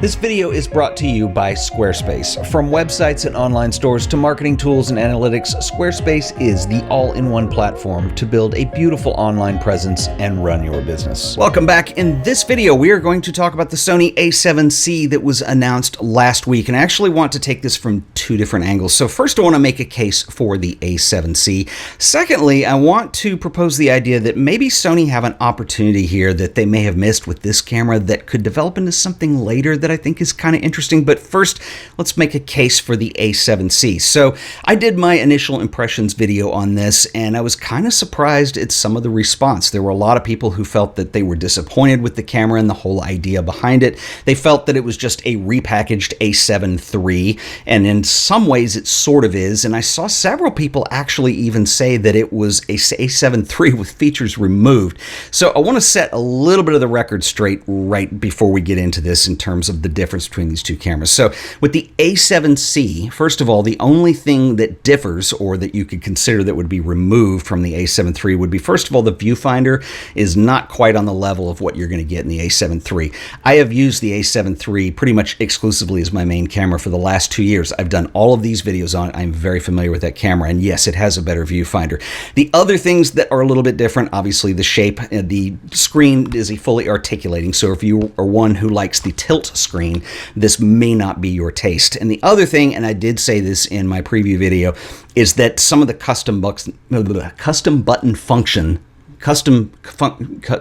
This video is brought to you by Squarespace. From websites and online stores to marketing tools and analytics, Squarespace is the all-in-one platform to build a beautiful online presence and run your business. Welcome back. In this video, we are going to talk about the Sony A7C that was announced last week, and I actually want to take this from two different angles. So first, I want to make a case for the A7C. Secondly, I want to propose the idea that maybe Sony have an opportunity here that they may have missed with this camera that could develop into something later that I think is kind of interesting. But first, let's make a case for the A7C. So I did my initial impressions video on this, and I was kind of surprised at some of the response. There were a lot of people who felt that they were disappointed with the camera and the whole idea behind it. They felt that it was just a repackaged A7 III, and in some ways it sort of is. And I saw several people actually even say that it was a A7 III with features removed. So I want to set a little bit of the record straight right before we get into this in terms of the difference between these two cameras. So with the A7C, first of all, the only thing that differs or that you could consider that would be removed from the A7 III would be, first of all, the viewfinder is not quite on the level of what you're going to get in the A7 III. I have used the A7 III pretty much exclusively as my main camera for the last 2 years. I've done all of these videos on it. I'm very familiar with that camera, and yes, it has a better viewfinder. The other things that are a little bit different, obviously the shape, the screen is a fully articulating, so if you are one who likes the tilt screen, this may not be your taste. And the other thing, and I did say this in my preview video, is that some of the custom button function,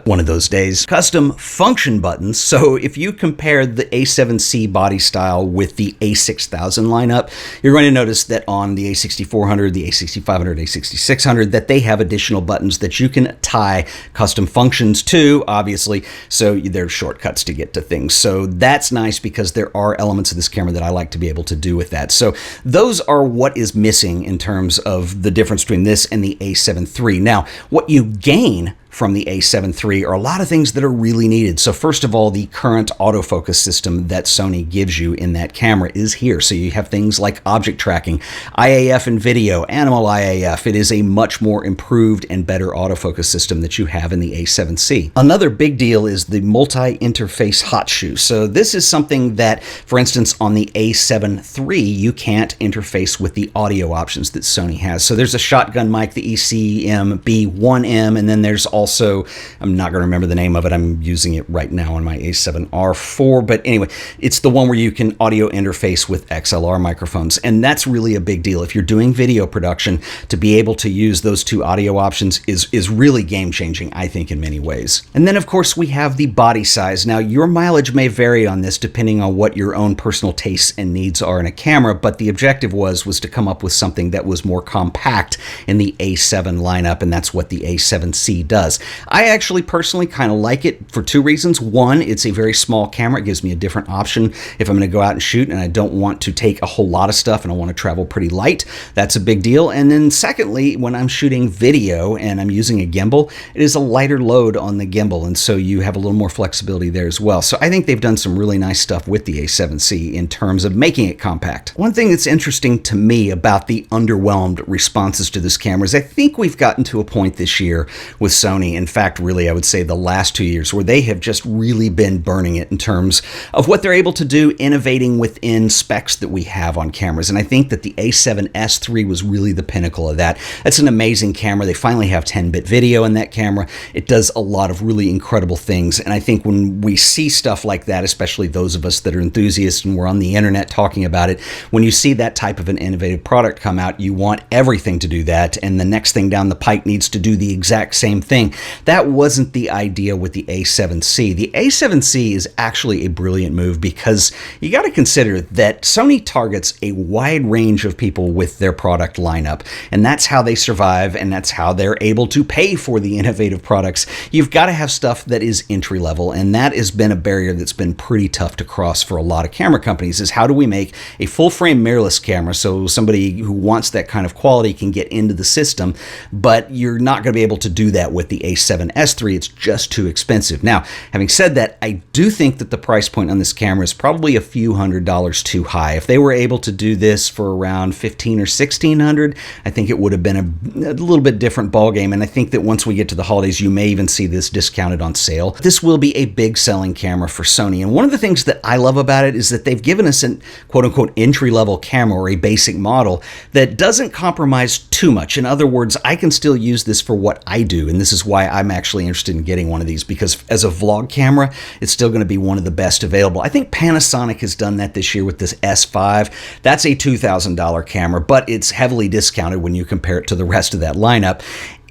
one of those days, custom function buttons. So if you compare the A7C body style with the A6000 lineup, you're going to notice that on the A6400, the A6500, A6600, that they have additional buttons that you can tie custom functions to, obviously, so there's shortcuts to get to things. So that's nice because there are elements of this camera that I like to be able to do with that. So those are what is missing in terms of the difference between this and the A7 III. Now, what you gain from the A7 III are a lot of things that are really needed. So first of all, the current autofocus system that Sony gives you in that camera is here. So you have things like object tracking, IAF in video, animal IAF. It is a much more improved and better autofocus system that you have in the A7C. Another big deal is the multi-interface hot shoe. So this is something that, for instance, on the A7 III, you can't interface with the audio options that Sony has. So there's a shotgun mic, the ECM B1M, and then there's also, I'm not going to remember the name of it. I'm using it right now on my A7R4. But anyway, it's the one where you can audio interface with XLR microphones. And that's really a big deal. If you're doing video production, to be able to use those two audio options is really game changing, I think, in many ways. And then, of course, we have the body size. Now, your mileage may vary on this depending on what your own personal tastes and needs are in a camera. But the objective was to come up with something that was more compact in the A7 lineup. And that's what the A7C does. I actually personally kind of like it for two reasons. One, it's a very small camera. It gives me a different option if I'm going to go out and shoot and I don't want to take a whole lot of stuff and I want to travel pretty light. That's a big deal. And then secondly, when I'm shooting video and I'm using a gimbal, it is a lighter load on the gimbal, and so you have a little more flexibility there as well. So I think they've done some really nice stuff with the A7C in terms of making it compact. One thing that's interesting to me about the underwhelmed responses to this camera is I think we've gotten to a point this year with Sony, in fact, really, I would say the last 2 years, where they have just really been burning it in terms of what they're able to do, innovating within specs that we have on cameras. And I think that the A7S III was really the pinnacle of that. That's an amazing camera. They finally have 10-bit video in that camera. It does a lot of really incredible things. And I think when we see stuff like that, especially those of us that are enthusiasts and we're on the internet talking about it, when you see that type of an innovative product come out, you want everything to do that. And the next thing down the pike needs to do the exact same thing. That wasn't the idea with the A7C. The A7C is actually a brilliant move because you got to consider that Sony targets a wide range of people with their product lineup, and that's how they survive, and that's how they're able to pay for the innovative products. You've got to have stuff that is entry level, and that has been a barrier that's been pretty tough to cross for a lot of camera companies, is how do we make a full frame mirrorless camera so somebody who wants that kind of quality can get into the system, but you're not going to be able to do that with the the A7S III. It's just too expensive. Now, having said that, I do think that the price point on this camera is probably a few $100s too high. If they were able to do this for around $1,500 or $1,600, I think it would have been a little bit different ballgame. And I think that once we get to the holidays, you may even see this discounted on sale. This will be a big selling camera for Sony. And one of the things that I love about it is that they've given us an quote unquote entry-level camera, or a basic model that doesn't compromise too much. In other words, I can still use this for what I do. And this is why I'm actually interested in getting one of these, because as a vlog camera, it's still going to be one of the best available. I think Panasonic has done that this year with this S5. That's a $2,000 camera, but it's heavily discounted when you compare it to the rest of that lineup.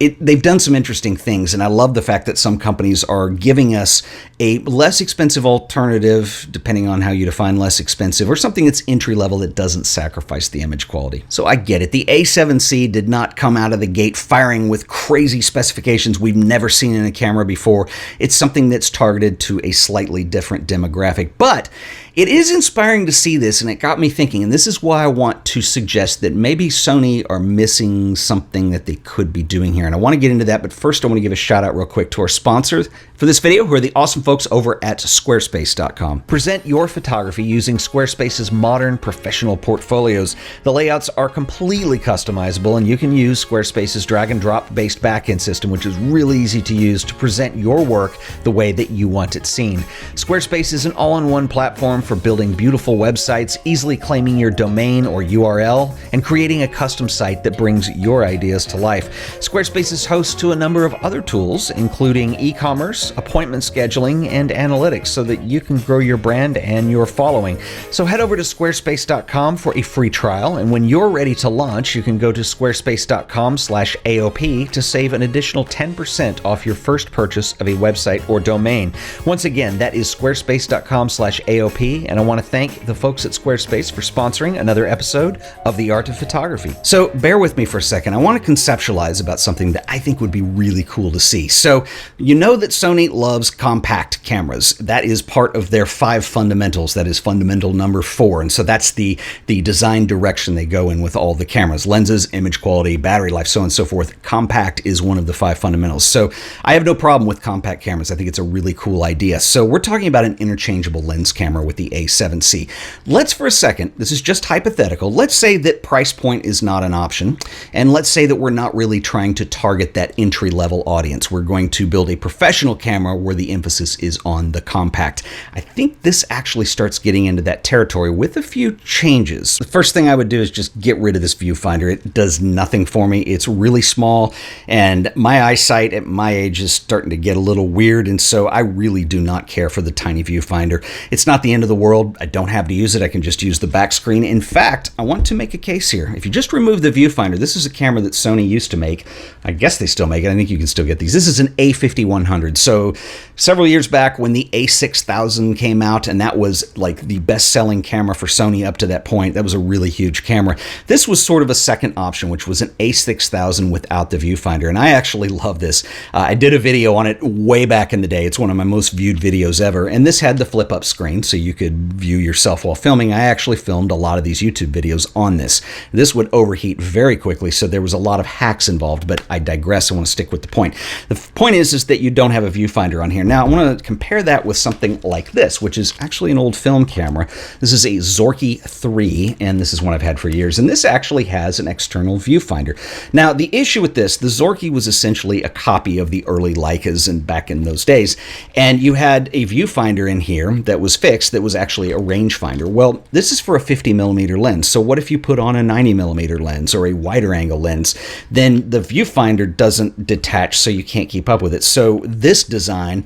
They've done some interesting things, and I love the fact that some companies are giving us a less expensive alternative, depending on how you define less expensive, or something that's entry level that doesn't sacrifice the image quality. So I get it. The A7C did not come out of the gate firing with crazy specifications we've never seen in a camera before. It's something that's targeted to a slightly different demographic, but it is inspiring to see this, and it got me thinking, and this is why I want to suggest that maybe Sony are missing something that they could be doing here. And I want to get into that, but first I want to give a shout out real quick to our sponsors for this video, who are the awesome folks over at squarespace.com. Present your photography using Squarespace's modern professional portfolios. The layouts are completely customizable, and you can use Squarespace's drag and drop based backend system, which is really easy to use to present your work the way that you want it seen. Squarespace is an all-in-one platform for building beautiful websites, easily claiming your domain or URL, and creating a custom site that brings your ideas to life. Squarespace is host to a number of other tools, including e-commerce, appointment scheduling, and analytics, so that you can grow your brand and your following. So head over to squarespace.com for a free trial, and when you're ready to launch, you can go to squarespace.com/AOP to save an additional 10% off your first purchase of a website or domain. Once again, that is squarespace.com/AOP, and I want to thank the folks at Squarespace for sponsoring another episode of The Art of Photography. So bear with me for a second. I want to conceptualize about something that I think would be really cool to see. So you know that Sony loves compact cameras. That is part of their 5 fundamentals. That is fundamental number 4. And so that's the design direction they go in with all the cameras: lenses, image quality, battery life, so on and so forth. Compact is one of the 5 fundamentals. So I have no problem with compact cameras. I think it's a really cool idea. So we're talking about an interchangeable lens camera with the A7C. Let's, for a second, this is just hypothetical, let's say that price point is not an option, and let's say that we're not really trying to target that entry-level audience. We're going to build a professional camera where the emphasis is on the compact. I think this actually starts getting into that territory with a few changes. The first thing I would do is just get rid of this viewfinder. It does nothing for me. It's really small, and my eyesight at my age is starting to get a little weird, and so I really do not care for the tiny viewfinder. It's not the end of the world. I don't have to use it. I can just use the back screen. In fact, I want to make a case here. If you just remove the viewfinder, this is a camera that Sony used to make. I guess they still make it. I think you can still get these. This is an A5100. So several years back when the A6000 came out, and that was like the best-selling camera for Sony up to that point, that was a really huge camera. This was sort of a second option, which was an A6000 without the viewfinder, and I actually love this. I did a video on it way back in the day. It's one of my most viewed videos ever, and this had the flip-up screen, so you could view yourself while filming. I actually filmed a lot of these YouTube videos on this. This would overheat very quickly, so there was a lot of hacks involved, but I digress. I want to stick with the point. The point is that you don't have a viewfinder on here. Now, I want to compare that with something like this, which is actually an old film camera. This is a Zorky 3, and this is one I've had for years, and this actually has an external viewfinder. Now, the issue with this, the Zorky was essentially a copy of the early Leicas and back in those days, and you had a viewfinder in here that was fixed that was actually a rangefinder. Well, this is for a 50mm lens, so what if you put on a 90mm lens or a wider angle lens? Then the viewfinder doesn't detach, so you can't keep up with it. So this design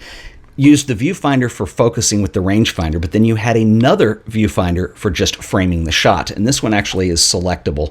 used the viewfinder for focusing with the rangefinder, but then you had another viewfinder for just framing the shot. And this one actually is selectable,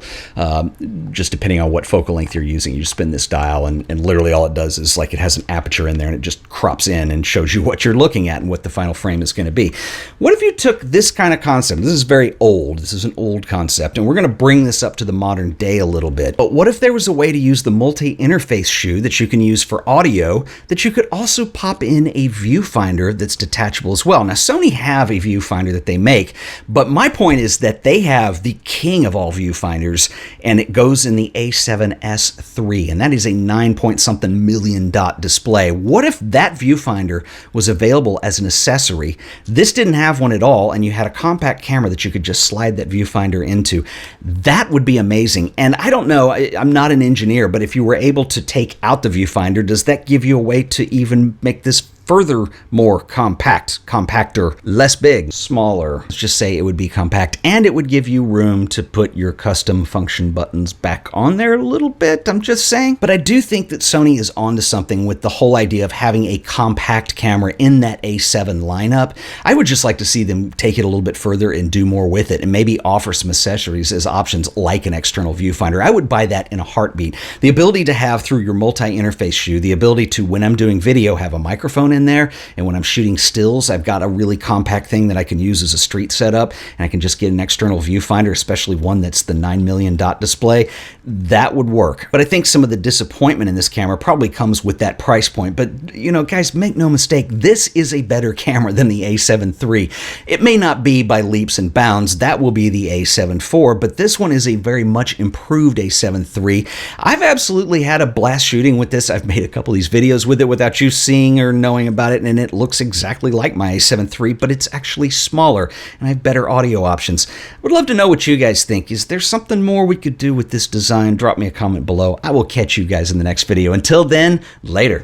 just depending on what focal length you're using. You spin this dial, and literally all it does is, like, it has an aperture in there, and it just crops in and shows you what you're looking at and what the final frame is going to be. What if you took this kind of concept? This is very old. This is an old concept, and we're going to bring this up to the modern day a little bit. But what if there was a way to use the multi-interface shoe that you can use for audio that you could also pop in a viewfinder viewfinder that's detachable as well. Now, Sony have a viewfinder that they make, but my point is that they have the king of all viewfinders, and it goes in the A7S III, and that is a 9-point-something million dot display. What if that viewfinder was available as an accessory? This didn't have one at all, and you had a compact camera that you could just slide that viewfinder into. That would be amazing. And I don't know, I'm not an engineer, but if you were able to take out the viewfinder, does that give you a way to even make this further more compactor, less big, smaller? Let's just say it would be compact, and it would give you room to put your custom function buttons back on there a little bit, I'm just saying. But I do think that Sony is onto something with the whole idea of having a compact camera in that A7 lineup. I would just like to see them take it a little bit further and do more with it, and maybe offer some accessories as options like an external viewfinder. I would buy that in a heartbeat. The ability to have, through your multi-interface shoe, the ability to, when I'm doing video, have a microphone in there, and when I'm shooting stills, I've got a really compact thing that I can use as a street setup, and I can just get an external viewfinder, especially one that's the 9 million dot display. That would work. But I think some of the disappointment in this camera probably comes with that price point. But, you know, guys, make no mistake, this is a better camera than the A7 III. It may not be by leaps and bounds. That will be the A7 IV, but this one is a very much improved A7 III. I've absolutely had a blast shooting with this. I've made a couple of these videos with it without you seeing or knowing about it, and it looks exactly like my A7 III, but it's actually smaller, and I have better audio options. Would love to know what you guys think. Is there something more we could do with this design? Drop me a comment below. I will catch you guys in the next video. Until then, later.